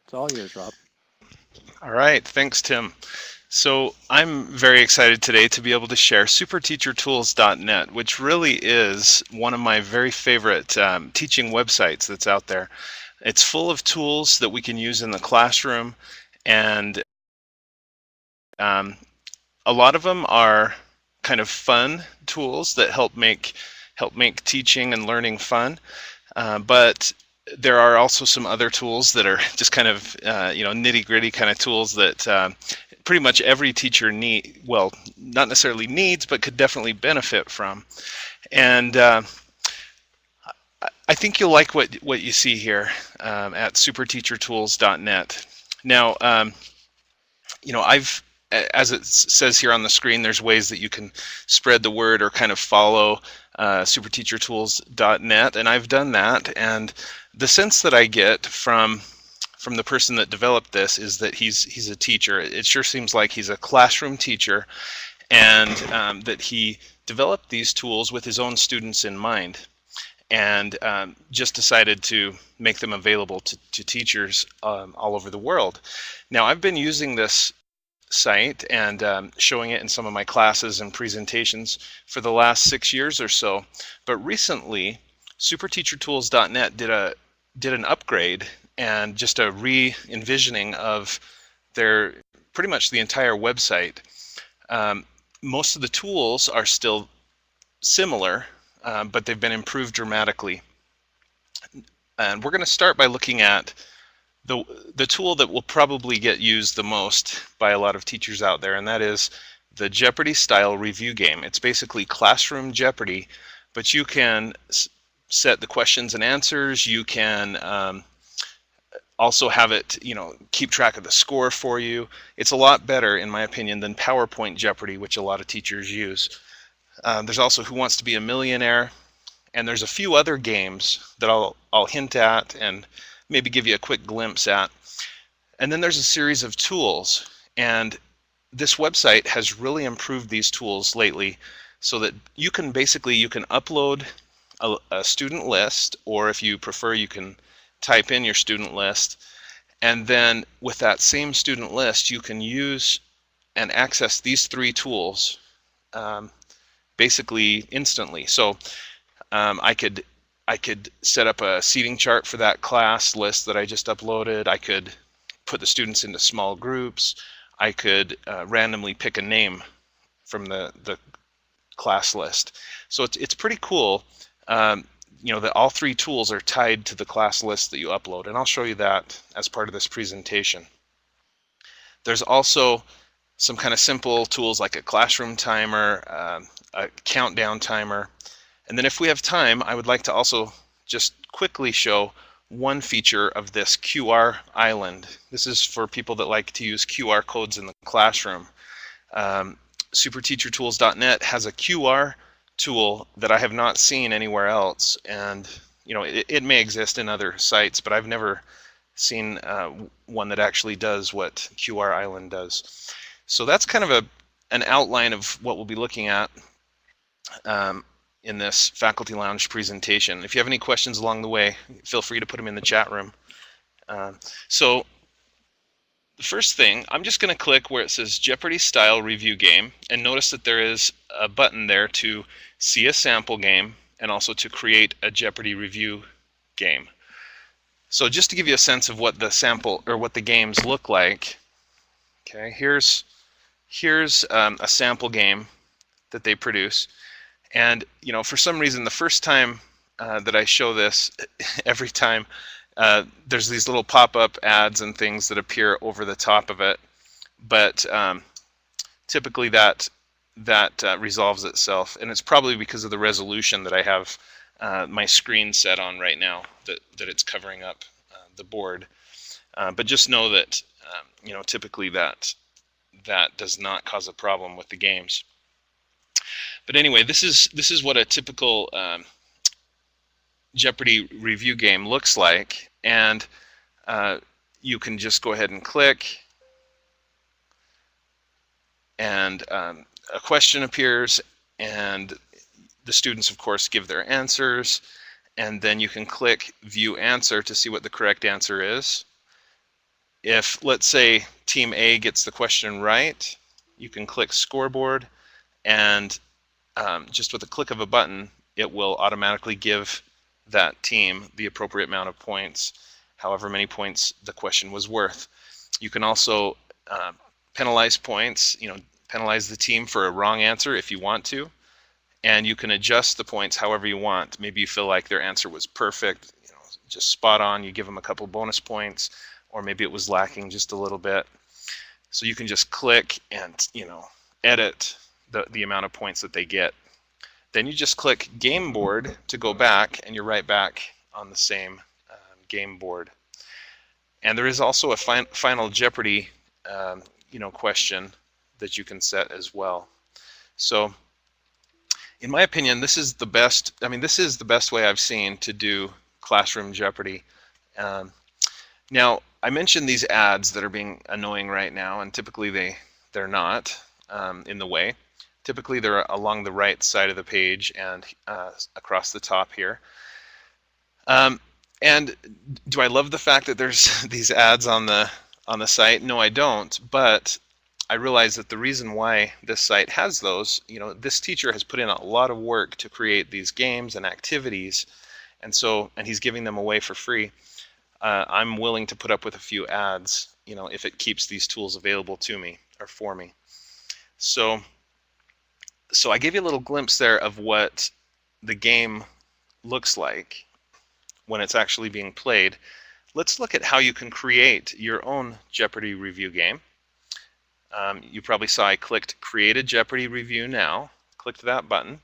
It's all yours, Rob. All right, thanks, Tim. So I'm very excited today to be able to share superteachertools.net, which really is one of my very favorite teaching websites that's out there. It's full of tools that we can use in the classroom, and a lot of them are kind of fun tools that help make teaching and learning fun. But there are also some other tools that are just kind of nitty gritty kind of tools that pretty much every teacher well, not necessarily needs, but could definitely benefit from. And I think you'll like what you see here at superteachertools.net. Now, I've as it says here on the screen, there's ways that you can spread the word or kind of follow superteachertools.net, and I've done that. And the sense that I get from the person that developed this is that he's a teacher. It sure seems like he's a classroom teacher, and that he developed these tools with his own students in mind, and just decided to make them available to teachers all over the world. Now, I've been using this site and showing it in some of my classes and presentations for the last 6 years or so. But recently, superteachertools.net did an upgrade and just a re-envisioning of their pretty much the entire website. Most of the tools are still similar, but they've been improved dramatically. And we're going to start by looking at the tool that will probably get used the most by a lot of teachers out there, and that is the Jeopardy style review game. It's basically classroom Jeopardy, but you can set the questions and answers. You can also have it, keep track of the score for you. It's a lot better, in my opinion, than PowerPoint Jeopardy, which a lot of teachers use. There's also Who Wants to Be a Millionaire, and there's a few other games that I'll hint at and maybe give you a quick glimpse at. And then there's a series of tools, and this website has really improved these tools lately so that you can upload a student list, or if you prefer, you can type in your student list, and then with that same student list, you can use and access these three tools basically instantly. So I could set up a seating chart for that class list that I just uploaded. I could put the students into small groups. I could randomly pick a name from the class list. So it's pretty cool, that all three tools are tied to the class list that you upload, and I'll show you that as part of this presentation. There's also some kind of simple tools like a classroom timer, a countdown timer. And then if we have time, I would like to also just quickly show one feature of this QR island. This is for people that like to use QR codes in the classroom. Superteachertools.net has a QR tool that I have not seen anywhere else. And it may exist in other sites, but I've never seen one that actually does what QR Island does. So that's kind of an outline of what we'll be looking at in this Faculty Lounge presentation. If you have any questions along the way, feel free to put them in the chat room. So the first thing, I'm just going to click where it says Jeopardy Style Review Game, and notice that there is a button there to see a sample game and also to create a Jeopardy review game. So just to give you a sense of what the sample or what the games look like, okay, here's a sample game that they produce. And for some reason, the first time that I show this, every time there's these little pop-up ads and things that appear over the top of it, but typically that resolves itself, and it's probably because of the resolution that I have my screen set on right now that it's covering up the board. But just know that typically that does not cause a problem with the games. But anyway, this is what a typical Jeopardy review game looks like, and you can just go ahead and click, and a question appears, and the students, of course, give their answers, and then you can click View Answer to see what the correct answer is. If, let's say, Team A gets the question right, you can click Scoreboard, and just with a click of a button, it will automatically give that team the appropriate amount of points, however many points the question was worth. You can also penalize points, penalize the team for a wrong answer if you want to, and you can adjust the points however you want. Maybe you feel like their answer was perfect, just spot on, you give them a couple bonus points, or maybe it was lacking just a little bit. So you can just click and edit the amount of points that they get. Then you just click Game Board to go back, and you're right back on the same game board. And there is also a final Jeopardy question that you can set as well. So in my opinion, this is the best way I've seen to do classroom Jeopardy. Now, I mentioned these ads that are being annoying right now, and typically they're not in the way. Typically they're along the right side of the page and across the top here. And do I love the fact that there's these ads on the site? No, I don't. But I realize that the reason why this site has those, this teacher has put in a lot of work to create these games and activities, and he's giving them away for free. I'm willing to put up with a few ads, if it keeps these tools available to me or for me. So I gave you a little glimpse there of what the game looks like when it's actually being played. Let's look at how you can create your own Jeopardy review game. You probably saw I clicked Create a Jeopardy Review Now, clicked that button,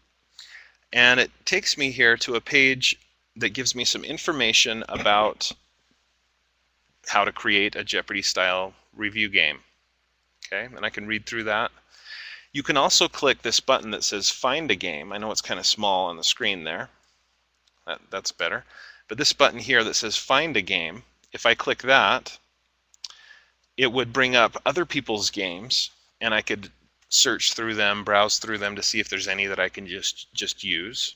and it takes me here to a page that gives me some information about how to create a Jeopardy style review game. Okay, and I can read through that. You can also click this button that says Find a Game. I know it's kind of small on the screen there. That's better. But this button here that says Find a Game, if I click that, it would bring up other people's games, and I could search through them, browse through them to see if there's any that I can just use.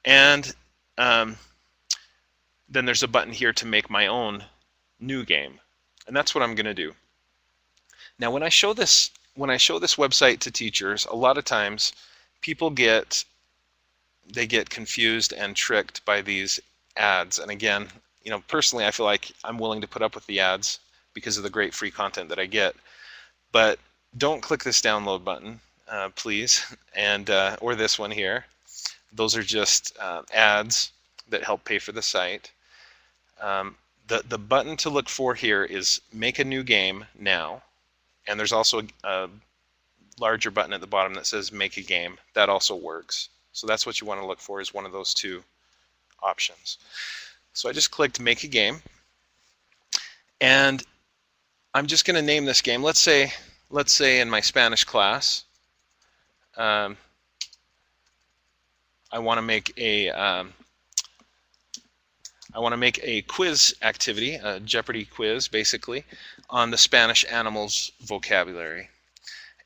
And then there's a button here to make my own new game, and that's what I'm going to do. Now, when I show this website to teachers, a lot of times people get confused and tricked by these ads. And again, personally, I feel like I'm willing to put up with the ads because of the great free content that I get. But don't click this download button, please, and or this one here. Those are just ads that help pay for the site. The button to look for here is Make a New Game Now. And there's also a larger button at the bottom that says Make a Game. That also works. So that's what you want to look for, is one of those two options. So I just clicked Make a Game. And I'm just going to name this game. Let's say in my Spanish class, I want to make a quiz activity, a Jeopardy quiz, basically, on the Spanish animals vocabulary.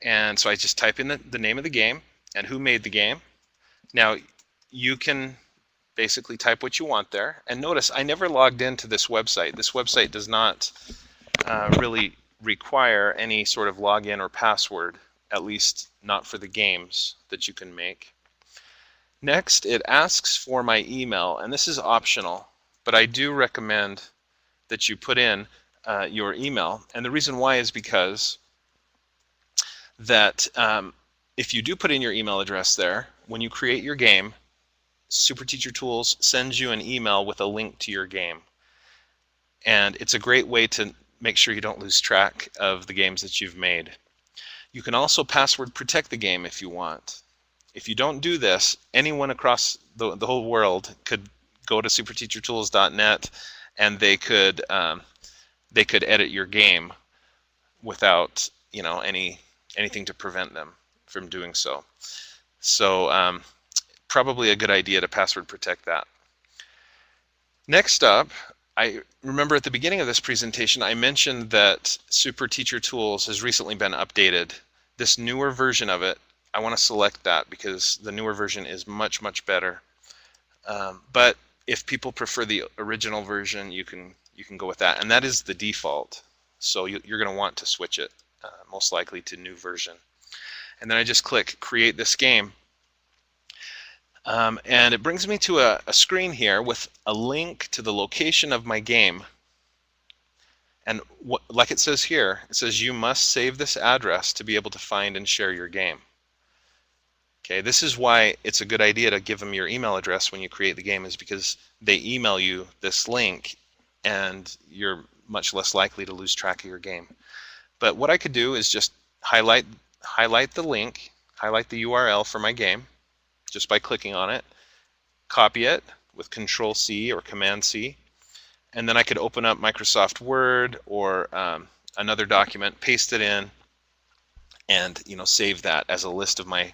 And so I just type in the name of the game and who made the game. Now, you can basically type what you want there. And notice, I never logged into this website. This website does not really require any sort of login or password, at least not for the games that you can make. Next, it asks for my email, and this is optional, but I do recommend that you put in your email. And the reason why is because that if you do put in your email address there, when you create your game, Super Teacher Tools sends you an email with a link to your game. And it's a great way to make sure you don't lose track of the games that you've made. You can also password protect the game if you want. If you don't do this, anyone across the whole world could go to superteachertools.net and they could edit your game without anything to prevent them from doing so. So probably a good idea to password protect that. Next up, I remember at the beginning of this presentation I mentioned that Super Teacher Tools has recently been updated. This newer version of it, I want to select that because the newer version is much better. But if people prefer the original version, you can you can go with that, and that is the default. So you're going to want to switch it most likely to new version. And then I just click create this game. And it brings me to a screen here with a link to the location of my game. And like it says here, it says you must save this address to be able to find and share your game. Okay, this is why it's a good idea to give them your email address when you create the game, is because they email you this link and you're much less likely to lose track of your game. But what I could do is just highlight the link, highlight the URL for my game just by clicking on it, copy it with Control-C or Command-C, and then I could open up Microsoft Word or another document, paste it in, and save that as a list of my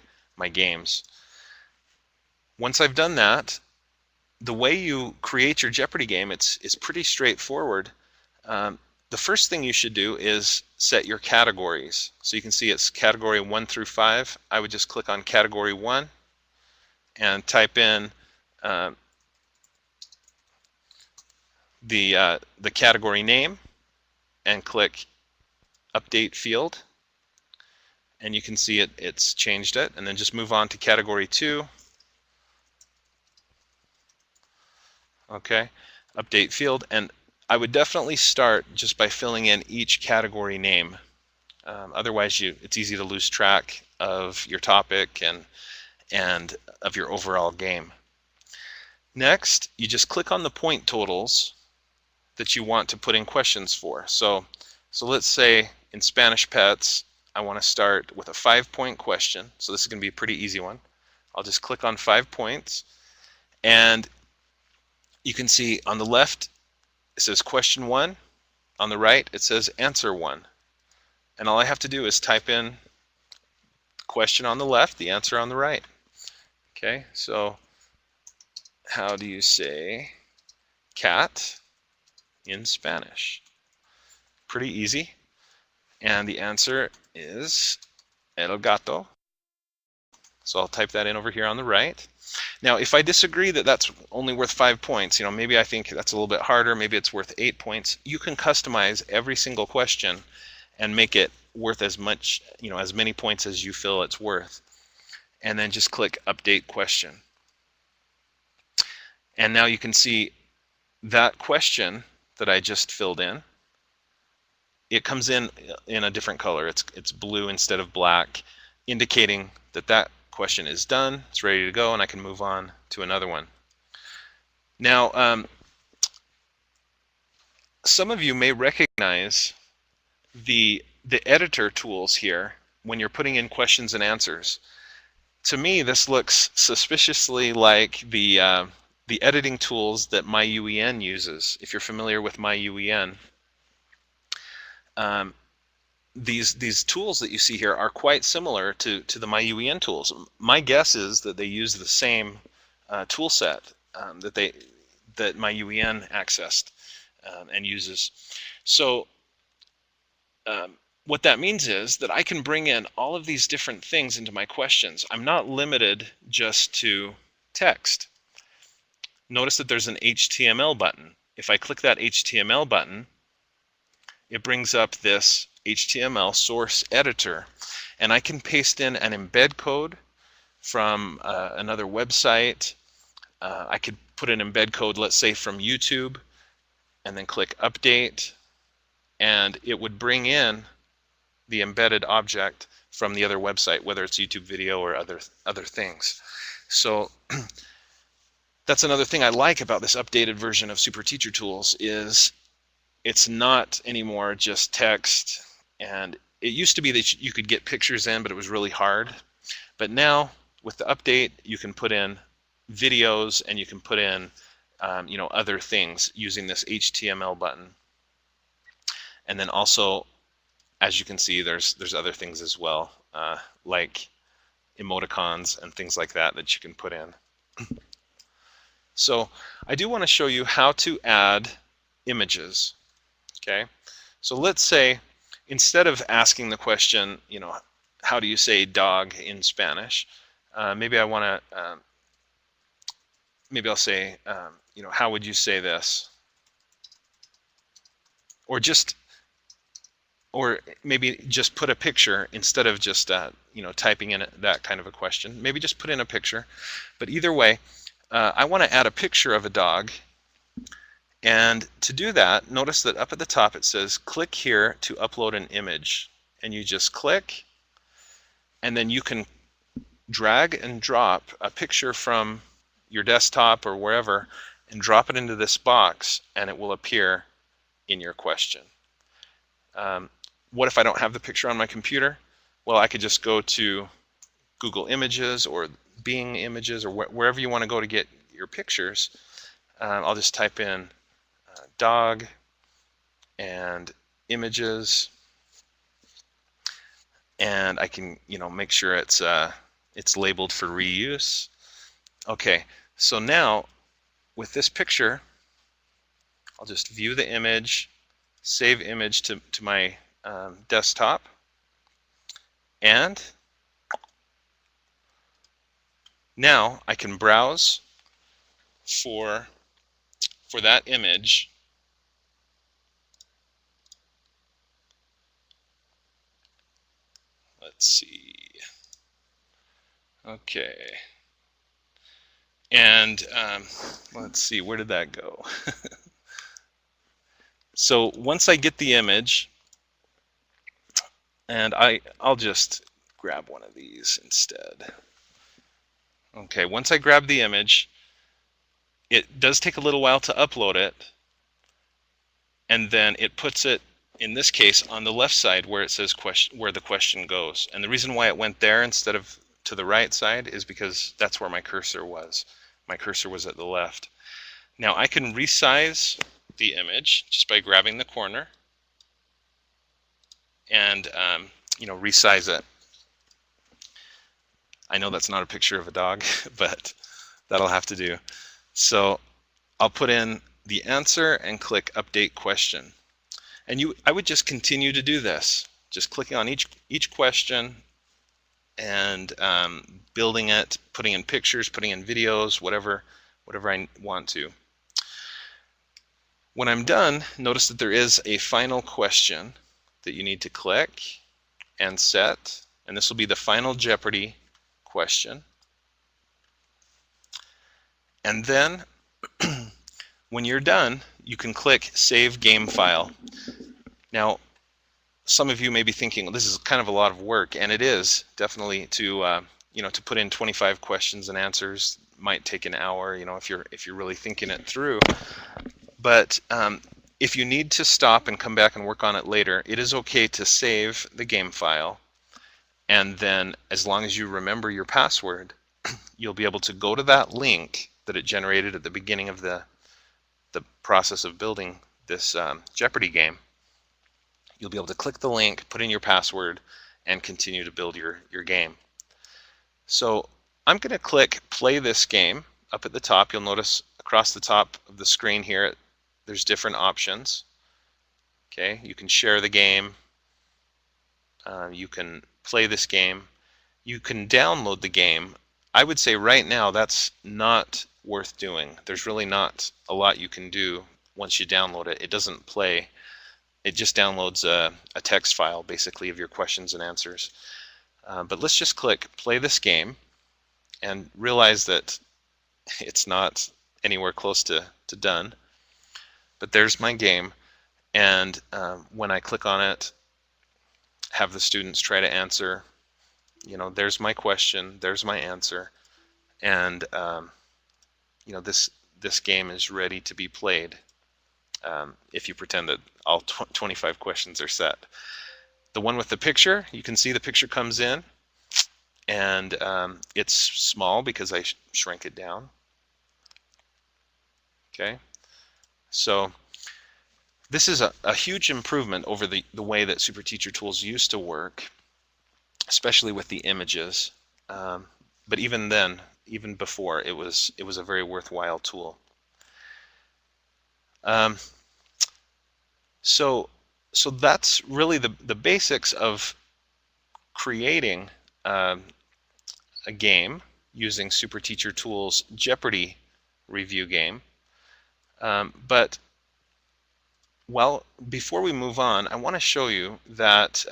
games. Once I've done that, the way you create your Jeopardy game, it's pretty straightforward. The first thing you should do is set your categories. So you can see it's category 1 through 5. I would just click on category 1 and type in the category name and click update field, and you can see it's changed it. And then just move on to category 2. Okay, update field, and I would definitely start just by filling in each category name. Otherwise, it's easy to lose track of your topic and of your overall game. Next, you just click on the point totals that you want to put in questions for. So let's say in Spanish Pets, I want to start with a 5-point question. So this is going to be a pretty easy one. I'll just click on 5 points, and you can see on the left it says question 1. On the right it says answer 1. And all I have to do is type in the question on the left, the answer on the right. Okay, so how do you say cat in Spanish? Pretty easy. And the answer is el gato. So I'll type that in over here on the right. Now, if I disagree that that's only worth 5 points, maybe I think that's a little bit harder, maybe it's worth 8 points, you can customize every single question and make it worth as much, as many points as you feel it's worth. And then just click update question. And now you can see that question that I just filled in, it comes in a different color. It's blue instead of black, indicating that question is done, it's ready to go, and I can move on to another one. Now, some of you may recognize the editor tools here when you're putting in questions and answers. To me, this looks suspiciously like the editing tools that my UEN uses. If you're familiar with my UEN, these tools that you see here are quite similar to the my UEN tools. My guess is that they use the same tool set that my UEN accessed and uses. So what that means is that I can bring in all of these different things into my questions. I'm not limited just to text. Notice that there's an HTML button. If I click that HTML button, it brings up this HTML source editor, and I can paste in an embed code from another website. I could put an embed code, let's say from YouTube, and then click update, and it would bring in the embedded object from the other website, whether it's YouTube video or other things. So that's another thing I like about this updated version of Super Teacher Tools is it's not anymore just text. And it used to be that you could get pictures in, but it was really hard. But now with the update, you can put in videos and you can put in other things using this HTML button. And then also, as you can see, there's other things as well, like emoticons and things like that you can put in. So I do want to show you how to add images. Okay, so let's say instead of asking the question, how do you say dog in Spanish? Maybe I want to, maybe I'll say, how would you say this? or maybe just put a picture instead of just typing in that kind of a question. Maybe just put in a picture. But either way, I want to add a picture of a dog. And to do that, notice that up at the top it says click here to upload an image. And you just click, and then you can drag and drop a picture from your desktop or wherever and drop it into this box, and it will appear in your question. What if I don't have the picture on my computer? Well, I could just go to Google Images or Bing Images or wherever you want to go to get your pictures. I'll just type in dog and images, and I can make sure it's labeled for reuse. Okay, so now with this picture, I'll just view the image, save image to my desktop, and now I can browse for that image. Let's see. Okay. And let's see, where did that go? So once I get the image, and I'll just grab one of these instead. Okay, once I grab the image, it does take a little while to upload it, and then it puts it, in this case, on the left side where it says where the question goes. And the reason why it went there instead of to the right side is because that's where my cursor was. My cursor was at the left. Now I can resize the image just by grabbing the corner and resize it. I know that's not a picture of a dog, but that'll have to do. So I'll put in the answer and click Update Question. And I would just continue to do this, just clicking on each question and building it, putting in pictures, putting in videos, whatever I want to. When I'm done, notice that there is a final question that you need to click and set, and this will be the final Jeopardy question. And then when you're done, you can click Save Game File. Now, some of you may be thinking, well, this is kind of a lot of work, and it is definitely to put in 25 questions and answers. Might take an hour, if you're really thinking it through. But if you need to stop and come back and work on it later, it is okay to save the game file, and then as long as you remember your password, you'll be able to go to that link that it generated at the beginning of the process of building this Jeopardy game. You'll be able to click the link, put in your password, and continue to build your game. So I'm going to click Play This Game up at the top. You'll notice across the top of the screen here, there's different options. Okay, you can share the game. You can play this game. You can download the game. I would say right now that's not worth doing. There's really not a lot you can do once you download it. It doesn't play. It just downloads a text file, basically, of your questions and answers. But let's just click Play This Game and realize that it's not anywhere close to done. But there's my game, and when I click on it, have the students try to answer, there's my question, there's my answer, and this game is ready to be played. If you pretend that all 25 questions are set. The one with the picture, you can see the picture comes in, and it's small because I shrank it down. Okay, so this is a huge improvement over the way that Super Teacher Tools used to work, especially with the images. But even then, even before, it was a very worthwhile tool. So that's really the basics of creating a game using Super Teacher Tools Jeopardy review game. But well, before we move on, I want to show you that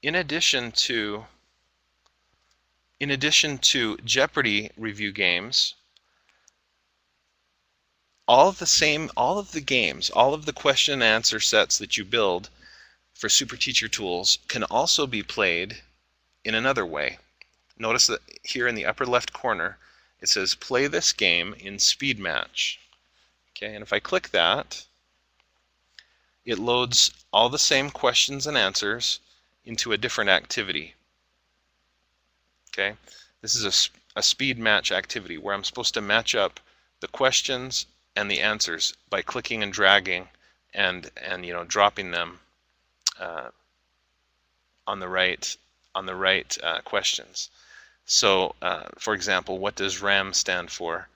in addition to Jeopardy review games, all of the games, all of the question and answer sets that you build for Super Teacher Tools can also be played in another way. Notice that here in the upper left corner, it says play this game in speed match. Okay, and if I click that, it loads all the same questions and answers into a different activity. Okay, this is a speed match activity where I'm supposed to match up the questions and the answers by clicking and dragging and dropping them on the right questions. So, for example, what does RAM stand for?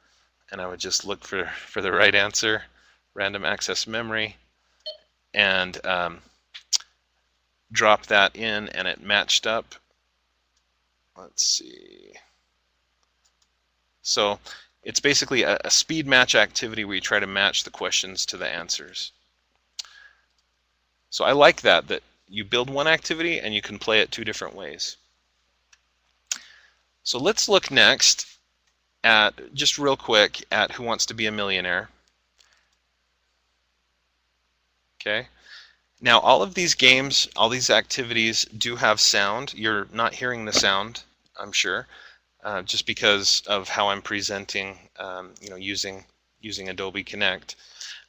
And I would just look for the right answer, random access memory, and drop that in, and it matched up. Let's see. So it's basically a speed match activity where you try to match the questions to the answers. So I like that you build one activity and you can play it two different ways. So let's look next at, just real quick, at Who Wants to Be a Millionaire. Okay. Now all of these games, all these activities do have sound. You're not hearing the sound, I'm sure, just because of how I'm presenting, using Adobe Connect.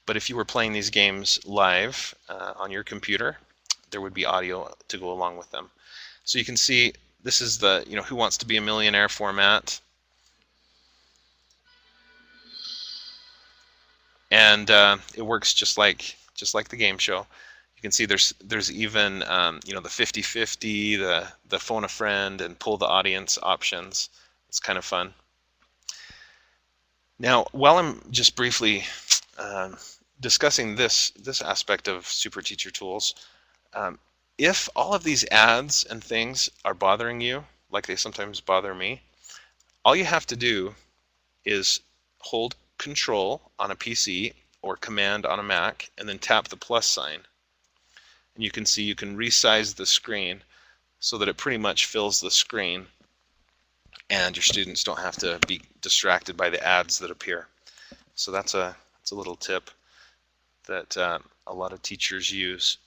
But if you were playing these games live on your computer, there would be audio to go along with them. So you can see this is the Who Wants to Be a Millionaire format, and it works just like the game show. You can see there's even the 50-50, the phone a friend, and pull the audience options. It's kind of fun. Now, while I'm just briefly discussing this aspect of Super Teacher Tools, if all of these ads and things are bothering you, like they sometimes bother me, all you have to do is hold Control on a PC or Command on a Mac, and then tap the plus sign. And you can see you can resize the screen so that it pretty much fills the screen, and your students don't have to be distracted by the ads that appear. So that's a little tip that a lot of teachers use.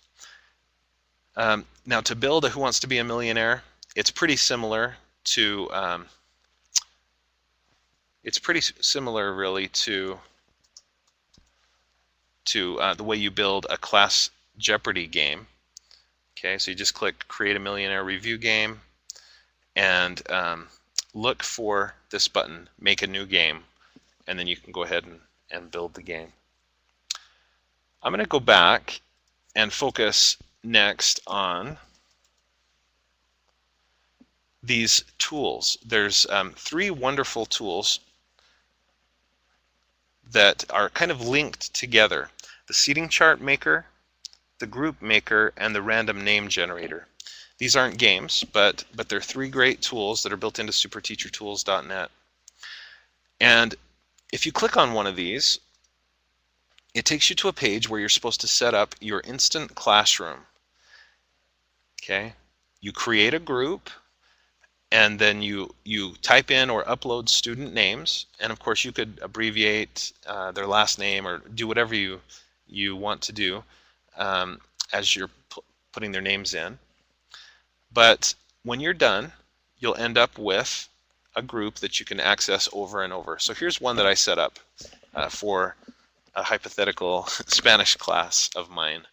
Now, to build a Who Wants to Be a Millionaire, it's pretty similar to really to the way you build a class Jeopardy game. Okay, so you just click Create a Millionaire Review Game, and look for this button, Make a New Game, and then you can go ahead and build the game. I'm going to go back and focus next on these tools. There's 3 wonderful tools that are kind of linked together: the seating chart maker, the group maker, and the random name generator. These aren't games, but they're 3 great tools that are built into superteachertools.net. And if you click on one of these, it takes you to a page where you're supposed to set up your instant classroom. Okay, you create a group, and then you type in or upload student names, and of course you could abbreviate their last name or do whatever you want to do as you're putting their names in. But when you're done, you'll end up with a group that you can access over and over. So here's one that I set up for a hypothetical Spanish class of mine.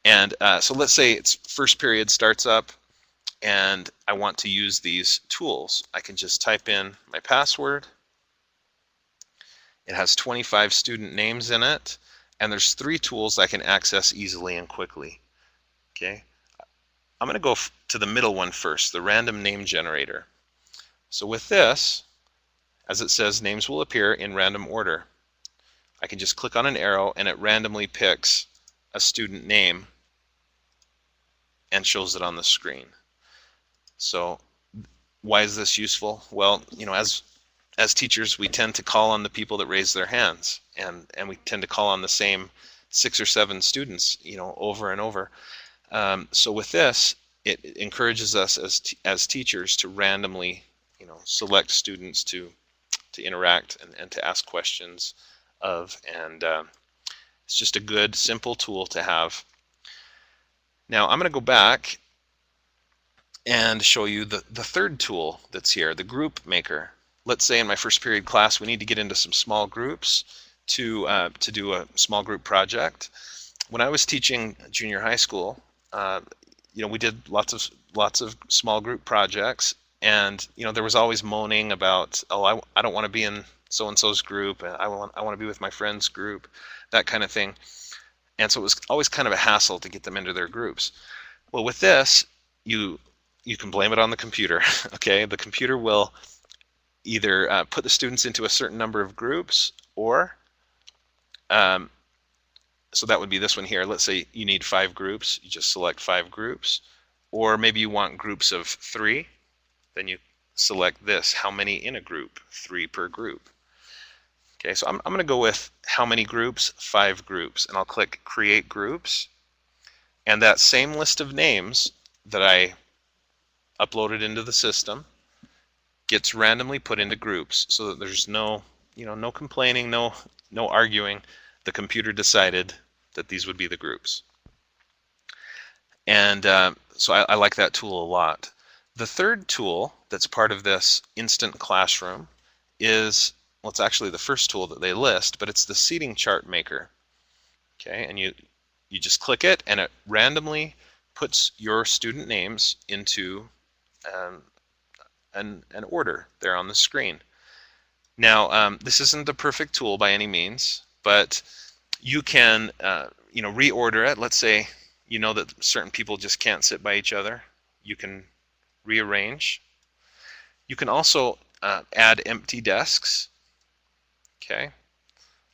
And so let's say it's first period starts up, and I want to use these tools. I can just type in my password. It has 25 student names in it, and there's 3 tools I can access easily and quickly. Okay, I'm going to go to the middle one first, the random name generator. So with this, as it says, names will appear in random order. I can just click on an arrow, and it randomly picks a student name and shows it on the screen. So why is this useful? Well, as teachers, we tend to call on the people that raise their hands, and we tend to call on the same 6 or 7 students, over and over. So with this, it encourages us as teachers to randomly, select students to interact and to ask questions of, and it's just a good, simple tool to have. Now I'm going to go back and show you the third tool that's here, the group maker. Let's say in my first period class we need to get into some small groups to do a small group project. When I was teaching junior high school, we did lots of small group projects, and there was always moaning about, oh, I don't want to be in so-and-so's group, and I want to be with my friend's group, that kind of thing. And so it was always kind of a hassle to get them into their groups. Well, with this, you can blame it on the computer. Okay, the computer will either put the students into a certain number of groups, or so that would be this one here. Let's say you need 5 groups. You just select 5 groups. Or maybe you want groups of 3. Then you select this, how many in a group? 3 per group. Okay, so I'm going to go with how many groups? 5 groups. And I'll click Create Groups. And that same list of names that I uploaded into the system gets randomly put into groups, so that there's no complaining, no arguing. The computer decided that these would be the groups. And so I like that tool a lot. The third tool that's part of this instant classroom is, well, it's actually the first tool that they list, but it's the seating chart maker. Okay, and you just click it, and it randomly puts your student names into an order there on the screen. Now, this isn't the perfect tool by any means, but you can reorder it. Let's say that certain people just can't sit by each other. You can rearrange. You can also add empty desks. Okay,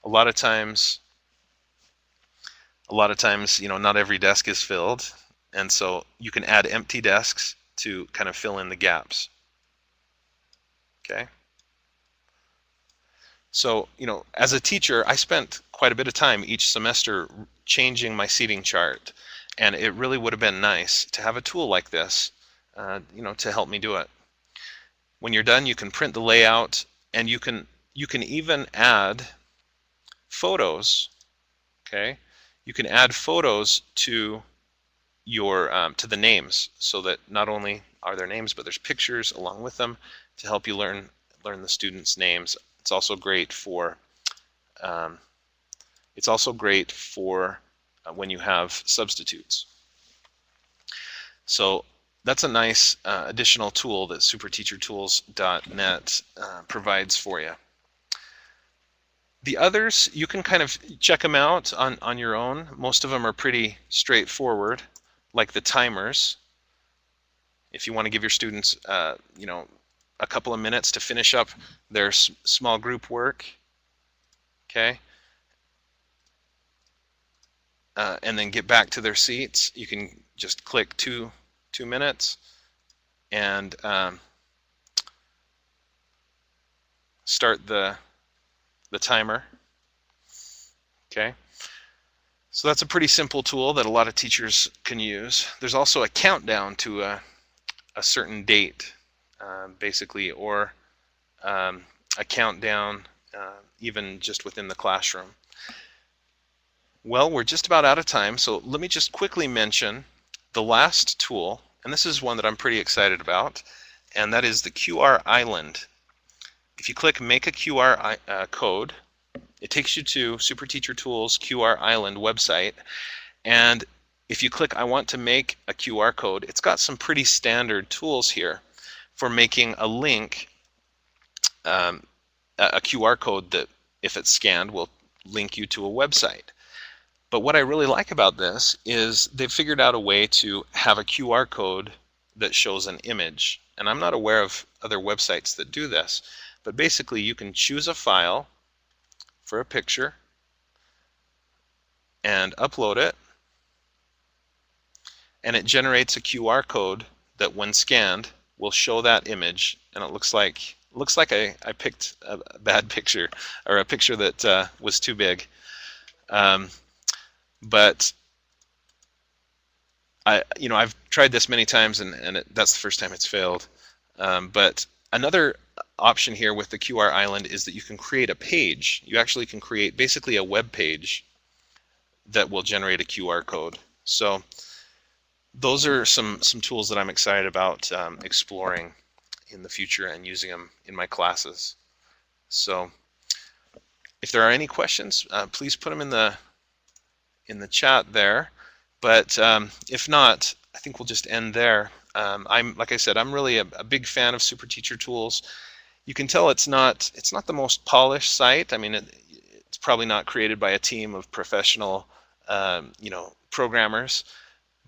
a lot of times, not every desk is filled, and so you can add empty desks to kind of fill in the gaps. Okay. So, as a teacher, I spent quite a bit of time each semester changing my seating chart, and it really would have been nice to have a tool like this, to help me do it. When you're done, you can print the layout, and you can even add photos. Okay, you can add photos to your to the names, so that not only are there names, but there's pictures along with them to help you learn the students' names. It's also great for when you have substitutes. So that's a nice additional tool that superteachertools.net provides for you. The others, you can kind of check them out on your own. Most of them are pretty straightforward, like the timers. If you want to give your students, a couple of minutes to finish up their small group work, okay, and then get back to their seats, you can just click 2 minutes and start the timer. Okay, so that's a pretty simple tool that a lot of teachers can use. There's also a countdown to a certain date, basically, or a countdown even just within the classroom. Well, we're just about out of time, so let me just quickly mention the last tool, and this is one that I'm pretty excited about, and that is the QR Island. If you click Make a QR code, it takes you to Super Teacher Tools QR Island website, and if you click I want to make a QR code, it's got some pretty standard tools here for making a link, a QR code that, if it's scanned, will link you to a website. But what I really like about this is they've figured out a way to have a QR code that shows an image. And I'm not aware of other websites that do this, but basically you can choose a file for a picture and upload it, and it generates a QR code that, when scanned, will show that image. And it looks like I picked a bad picture, or a picture that was too big. but I've tried this many times, and that's the first time it's failed. But another option here with the QR Island is that you can create a page. You actually can create basically a web page that will generate a QR code. So those are some tools that I'm excited about exploring in the future and using them in my classes. So if there are any questions, please put them in the chat there. But if not, I think we'll just end there. Like I said, I'm really a big fan of Super Teacher Tools. You can tell it's not the most polished site. I mean, it's probably not created by a team of professional, programmers,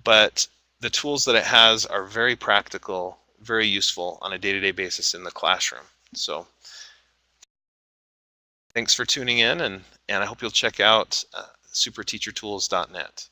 but the tools that it has are very practical, very useful on a day-to-day basis in the classroom. So thanks for tuning in, and I hope you'll check out superteachertools.net.